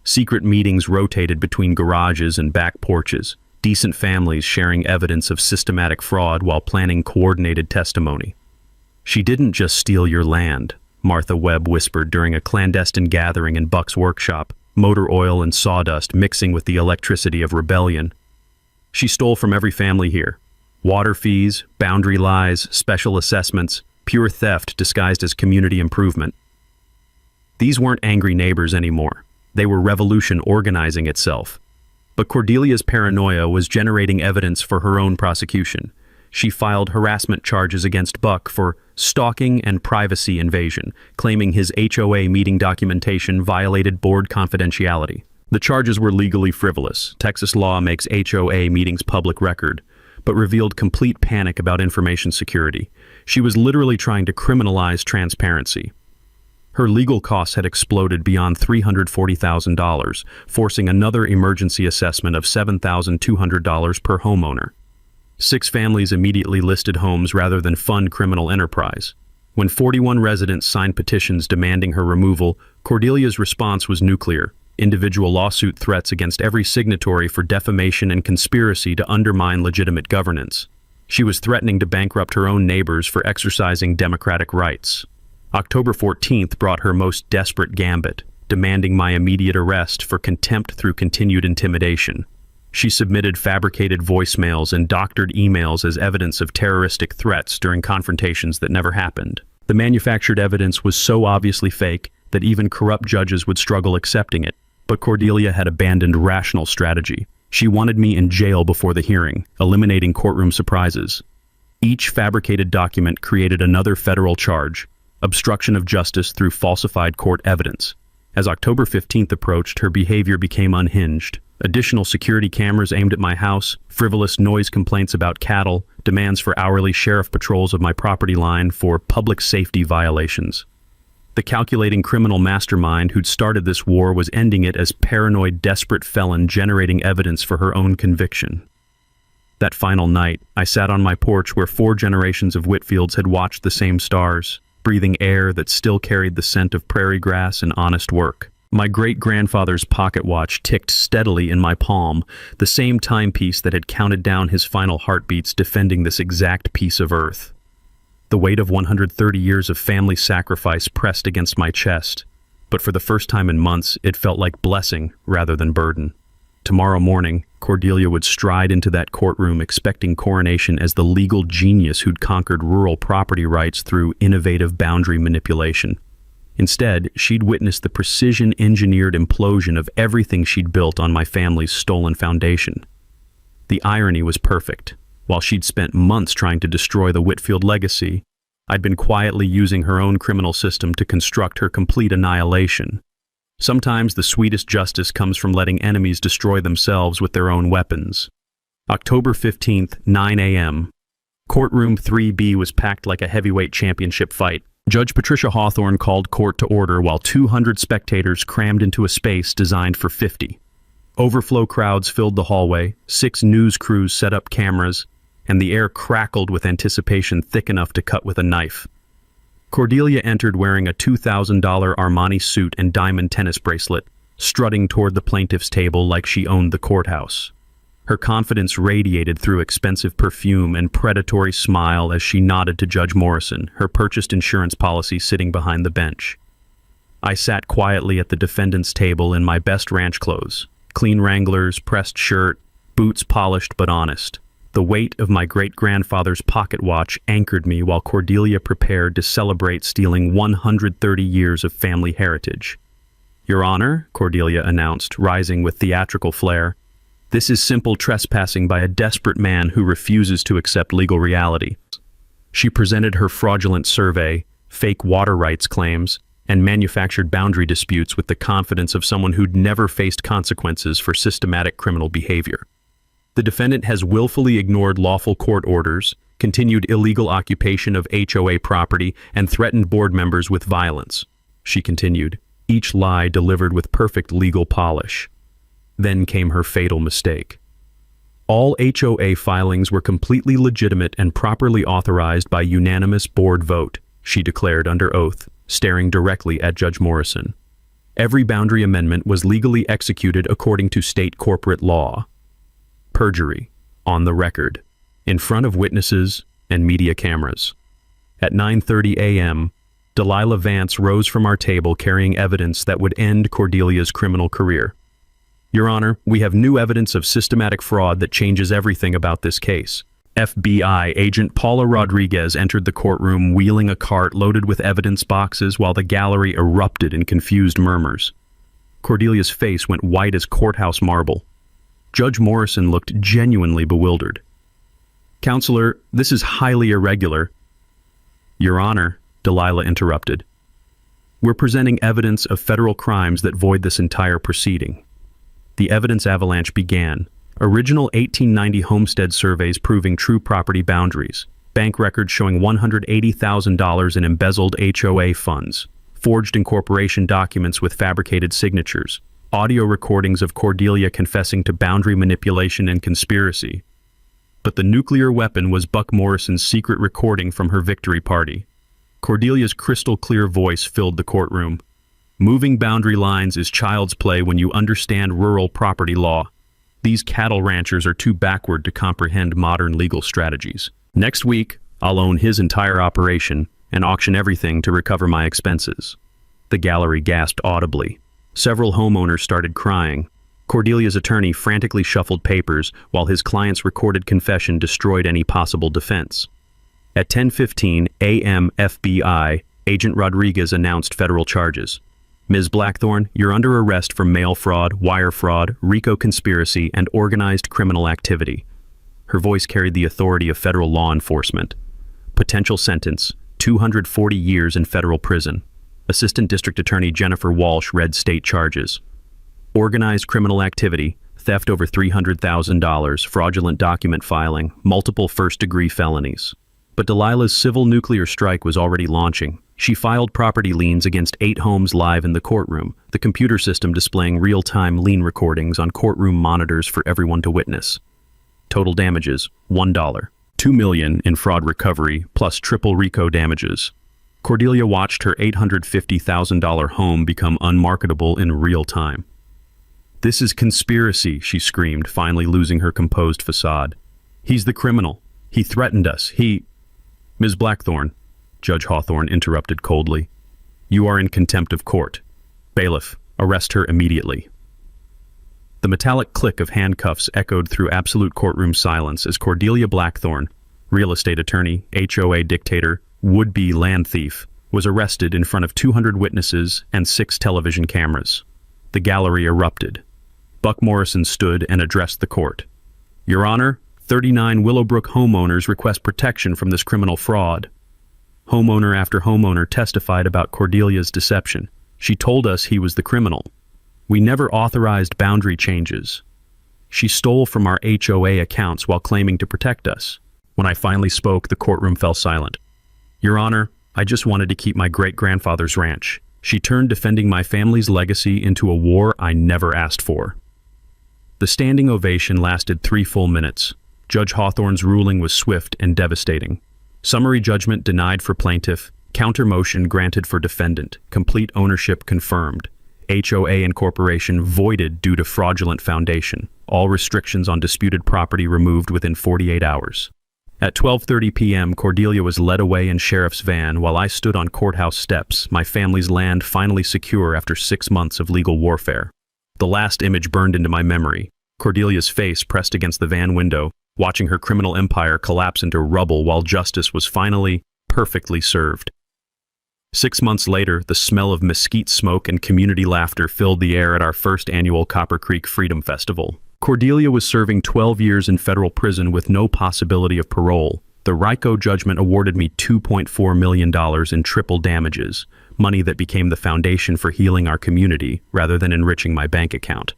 Speaker 1: Secret meetings rotated between garages and back porches, decent families sharing evidence of systematic fraud while planning coordinated testimony. "She didn't just steal your land," Martha Webb whispered during a clandestine gathering in Buck's workshop, motor oil and sawdust mixing with the electricity of rebellion. "She stole from every family here. Water fees, boundary lies, special assessments, pure theft disguised as community improvement." These weren't angry neighbors anymore. They were revolution organizing itself. But Cordelia's paranoia was generating evidence for her own prosecution. She filed harassment charges against Buck for stalking and privacy invasion, claiming his HOA meeting documentation violated board confidentiality. The charges were legally frivolous. Texas law makes HOA meetings public record, but revealed complete panic about information security. She was literally trying to criminalize transparency. Her legal costs had exploded beyond $340,000, forcing another emergency assessment of $7,200 per homeowner. 6 families immediately listed homes rather than fund criminal enterprise. When 41 residents signed petitions demanding her removal, Cordelia's response was nuclear: individual lawsuit threats against every signatory for defamation and conspiracy to undermine legitimate governance. She was threatening to bankrupt her own neighbors for exercising democratic rights. October 14th brought her most desperate gambit, demanding my immediate arrest for contempt through continued intimidation. She submitted fabricated voicemails and doctored emails as evidence of terroristic threats during confrontations that never happened. The manufactured evidence was so obviously fake that even corrupt judges would struggle accepting it. But Cordelia had abandoned rational strategy. She wanted me in jail before the hearing, eliminating courtroom surprises. Each fabricated document created another federal charge: obstruction of justice through falsified court evidence. As October 15th approached, her behavior became unhinged. Additional security cameras aimed at my house, frivolous noise complaints about cattle, demands for hourly sheriff patrols of my property line for public safety violations. The calculating criminal mastermind who'd started this war was ending it as paranoid, desperate felon generating evidence for her own conviction. That final night, I sat on my porch where 4 generations of Whitfields had watched the same stars, breathing air that still carried the scent of prairie grass and honest work. My great-grandfather's pocket watch ticked steadily in my palm, the same timepiece that had counted down his final heartbeats defending this exact piece of earth. The weight of 130 years of family sacrifice pressed against my chest, but for the first time in months, it felt like blessing rather than burden. Tomorrow morning, Cordelia would stride into that courtroom expecting coronation as the legal genius who'd conquered rural property rights through innovative boundary manipulation. Instead, she'd witness the precision-engineered implosion of everything she'd built on my family's stolen foundation. The irony was perfect. While she'd spent months trying to destroy the Whitfield legacy, I'd been quietly using her own criminal system to construct her complete annihilation. Sometimes the sweetest justice comes from letting enemies destroy themselves with their own weapons. October 15th, 9 a.m. Courtroom 3B was packed like a heavyweight championship fight. Judge Patricia Hawthorne called court to order while 200 spectators crammed into a space designed for 50. Overflow crowds filled the hallway, 6 news crews set up cameras, and the air crackled with anticipation thick enough to cut with a knife. Cordelia entered wearing a $2,000 Armani suit and diamond tennis bracelet, strutting toward the plaintiff's table like she owned the courthouse. Her confidence radiated through expensive perfume and predatory smile as she nodded to Judge Morrison, her purchased insurance policy sitting behind the bench. I sat quietly at the defendant's table in my best ranch clothes, clean Wranglers, pressed shirt, boots polished but honest. The weight of my great-grandfather's pocket watch anchored me while Cordelia prepared to celebrate stealing 130 years of family heritage. "Your Honor," Cordelia announced, rising with theatrical flair, "this is simple trespassing by a desperate man who refuses to accept legal reality." She presented her fraudulent survey, fake water rights claims, and manufactured boundary disputes with the confidence of someone who'd never faced consequences for systematic criminal behavior. The defendant has willfully ignored lawful court orders, continued illegal occupation of HOA property, and threatened board members with violence. She continued, each lie delivered with perfect legal polish. Then came her fatal mistake. All HOA filings were completely legitimate and properly authorized by unanimous board vote, she declared under oath, staring directly at Judge Morrison. Every boundary amendment was legally executed according to state corporate law. Perjury, on the record, in front of witnesses and media cameras. At 9:30 a.m., Delilah Vance rose from our table carrying evidence that would end Cordelia's criminal career. "Your Honor, we have new evidence of systematic fraud that changes everything about this case." FBI agent Paula Rodriguez entered the courtroom wheeling a cart loaded with evidence boxes while the gallery erupted in confused murmurs. Cordelia's face went white as courthouse marble. Judge Morrison looked genuinely bewildered. "Counselor, this is highly irregular." "Your Honor," Delilah interrupted. "We're presenting evidence of federal crimes that void this entire proceeding." The evidence avalanche began. Original 1890 homestead surveys proving true property boundaries. Bank records showing $180,000 in embezzled HOA funds. Forged incorporation documents with fabricated signatures. Audio recordings of Cordelia confessing to boundary manipulation and conspiracy. But the nuclear weapon was Buck Morrison's secret recording from her victory party. Cordelia's crystal-clear voice filled the courtroom. "Moving boundary lines is child's play when you understand rural property law. These cattle ranchers are too backward to comprehend modern legal strategies. Next week, I'll own his entire operation and auction everything to recover my expenses." The gallery gasped audibly. Several homeowners started crying. Cordelia's attorney frantically shuffled papers while his client's recorded confession destroyed any possible defense. At 10:15 a.m. FBI, Agent Rodriguez announced federal charges. "Ms. Blackthorne, you're under arrest for mail fraud, wire fraud, RICO conspiracy, and organized criminal activity." Her voice carried the authority of federal law enforcement. Potential sentence, 240 years in federal prison. Assistant District Attorney Jennifer Walsh read state charges. Organized criminal activity, theft over $300,000, fraudulent document filing, multiple first-degree felonies. But Delilah's civil nuclear strike was already launching. She filed property liens against 8 homes live in the courtroom, the computer system displaying real-time lien recordings on courtroom monitors for everyone to witness. Total damages, $1. $2 million in fraud recovery, plus triple RICO damages. Cordelia watched her $850,000 home become unmarketable in real time. "This is conspiracy," she screamed, finally losing her composed facade. "He's the criminal. He threatened us. He—" "Ms. Blackthorne," Judge Hawthorne interrupted coldly. "You are in contempt of court. Bailiff, arrest her immediately." The metallic click of handcuffs echoed through absolute courtroom silence as Cordelia Blackthorne, real estate attorney, HOA dictator, would-be land thief, was arrested in front of 200 witnesses and 6 television cameras. The gallery erupted. Buck Morrison stood and addressed the court. "Your Honor, 39 Willowbrook homeowners request protection from this criminal fraud." Homeowner after homeowner testified about Cordelia's deception. "She told us he was the criminal. We never authorized boundary changes. She stole from our HOA accounts while claiming to protect us." When I finally spoke, the courtroom fell silent. "Your Honor, I just wanted to keep my great-grandfather's ranch. She turned defending my family's legacy into a war I never asked for." The standing ovation lasted 3 full minutes. Judge Hawthorne's ruling was swift and devastating. Summary judgment denied for plaintiff, counter motion granted for defendant, complete ownership confirmed. HOA incorporation voided due to fraudulent foundation. All restrictions on disputed property removed within 48 hours. At 12:30 p.m., Cordelia was led away in sheriff's van while I stood on courthouse steps, my family's land finally secure after 6 months of legal warfare. The last image burned into my memory. Cordelia's face pressed against the van window, watching her criminal empire collapse into rubble while justice was finally, perfectly served. 6 months later, the smell of mesquite smoke and community laughter filled the air at our first annual Copper Creek Freedom Festival. Cordelia was serving 12 years in federal prison with no possibility of parole. The RICO judgment awarded me $2.4 million in triple damages, money that became the foundation for healing our community rather than enriching my bank account.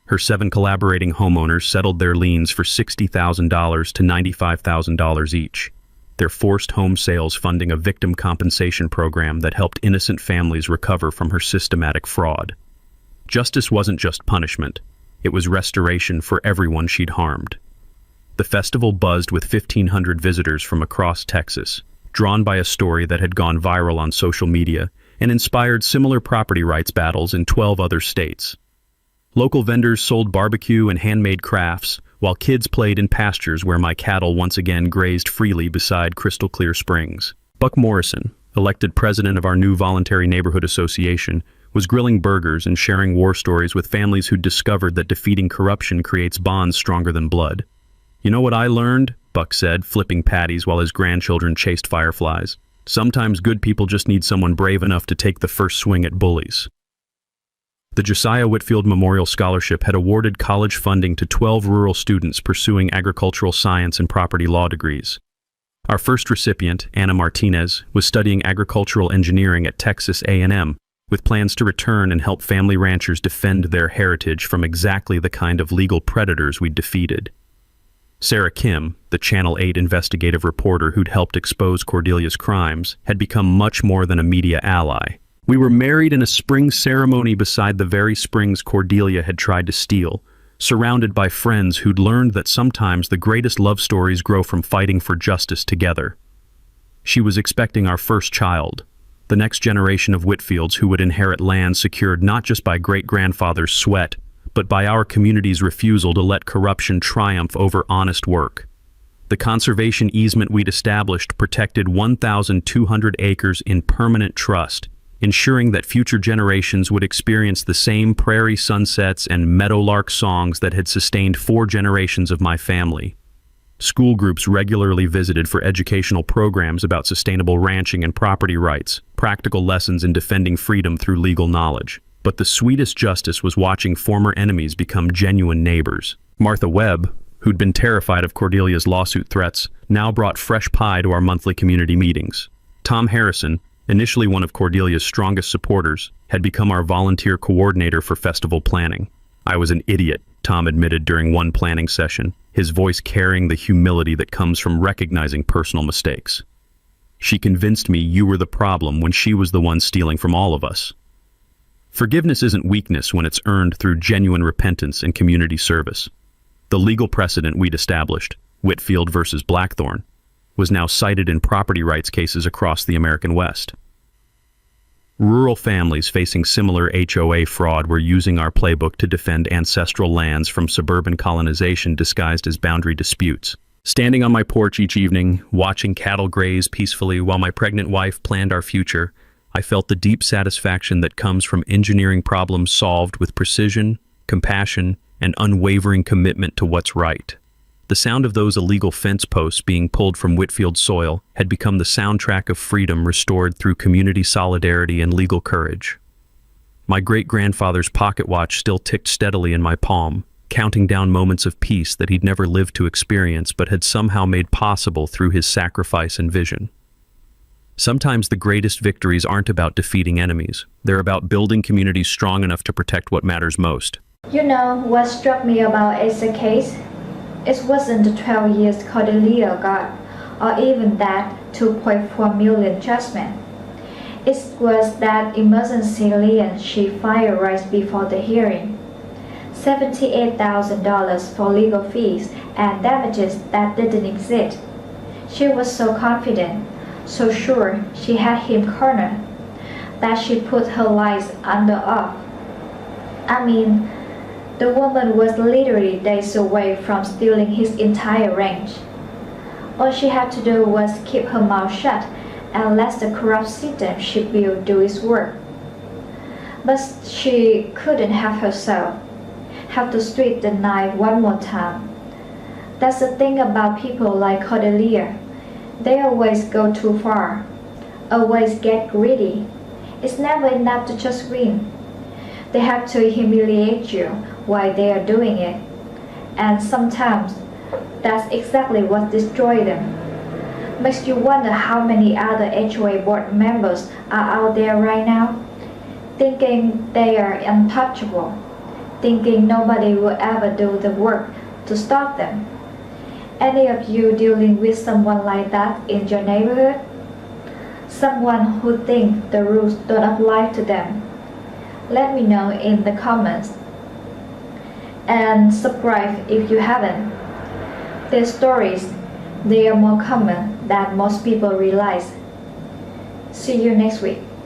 Speaker 1: Her 7 collaborating homeowners settled their liens for $60,000 to $95,000 each. Their forced home sales funding a victim compensation program that helped innocent families recover from her systematic fraud. Justice wasn't just punishment. It was restoration for everyone she'd harmed. The festival buzzed with 1,500 visitors from across Texas, drawn by a story that had gone viral on social media and inspired similar property rights battles in 12 other states. Local vendors sold barbecue and handmade crafts, while kids played in pastures where my cattle once again grazed freely beside crystal-clear springs. Buck Morrison, elected president of our new voluntary neighborhood association, was grilling burgers and sharing war stories with families who'd discovered that defeating corruption creates bonds stronger than blood. "You know what I learned?" Buck said, flipping patties while his grandchildren chased fireflies. "Sometimes good people just need someone brave enough to take the first swing at bullies." The Josiah Whitfield Memorial Scholarship had awarded college funding to 12 rural students pursuing agricultural science and property law degrees. Our first recipient, Anna Martinez, was studying agricultural engineering at Texas A&M, with plans to return and help family ranchers defend their heritage from exactly the kind of legal predators we'd defeated. Sarah Kim, the Channel 8 investigative reporter who'd helped expose Cordelia's crimes, had become much more than a media ally. We were married in a spring ceremony beside the very springs Cordelia had tried to steal, surrounded by friends who'd learned that sometimes the greatest love stories grow from fighting for justice together. She was expecting our first child, the next generation of Whitfields who would inherit land secured not just by great-grandfather's sweat, but by our community's refusal to let corruption triumph over honest work. The conservation easement we'd established protected 1,200 acres in permanent trust, ensuring that future generations would experience the same prairie sunsets and meadowlark songs that had sustained 4 generations of my family. School groups regularly visited for educational programs about sustainable ranching and property rights, practical lessons in defending freedom through legal knowledge. But the sweetest justice was watching former enemies become genuine neighbors. Martha Webb, who'd been terrified of Cordelia's lawsuit threats, now brought fresh pie to our monthly community meetings. Tom Harrison, initially one of Cordelia's strongest supporters, had become our volunteer coordinator for festival planning. I was an idiot, Tom admitted during one planning session, his voice carrying the humility that comes from recognizing personal mistakes. She convinced me you were the problem when she was the one stealing from all of us. Forgiveness isn't weakness when it's earned through genuine repentance and community service. The legal precedent we'd established, Whitfield versus Blackthorn, was now cited in property rights cases across the American West. Rural families facing similar HOA fraud were using our playbook to defend ancestral lands from suburban colonization disguised as boundary disputes. Standing on my porch each evening, watching cattle graze peacefully while my pregnant wife planned our future, I felt the deep satisfaction that comes from engineering problems solved with precision, compassion, and unwavering commitment to what's right. The sound of those illegal fence posts being pulled from Whitfield soil had become the soundtrack of freedom restored through community solidarity and legal courage. My great-grandfather's pocket watch still ticked steadily in my palm, counting down moments of peace that he'd never lived to experience but had somehow made possible through his sacrifice and vision. Sometimes the greatest victories aren't about defeating enemies. They're about building communities strong enough to protect what matters most.
Speaker 4: You know what struck me about Asa's case? It wasn't the 12 years Cordelia got, or even that 2.4 million judgment. It was that emergency lien she filed right before the hearing. $78,000 for legal fees and damages that didn't exist. She was so confident, so sure she had him cornered, that she put her life under oath. I mean, the woman was literally days away from stealing his entire ranch. All she had to do was keep her mouth shut and let the corrupt system she built do its work. But she couldn't have herself have to street the knife one more time. That's the thing about people like Cordelia. They always go too far, always get greedy. It's never enough to just win. They have to humiliate you while they are doing it. And sometimes that's exactly what destroys them. Makes you wonder how many other HOA board members are out there right now, thinking they are untouchable, thinking nobody will ever do the work to stop them. Any of you dealing with someone like that in your neighborhood? Someone who thinks the rules don't apply to them? Let me know in the comments. And subscribe if you haven't. These stories, they are more common than most people realize. See you next week.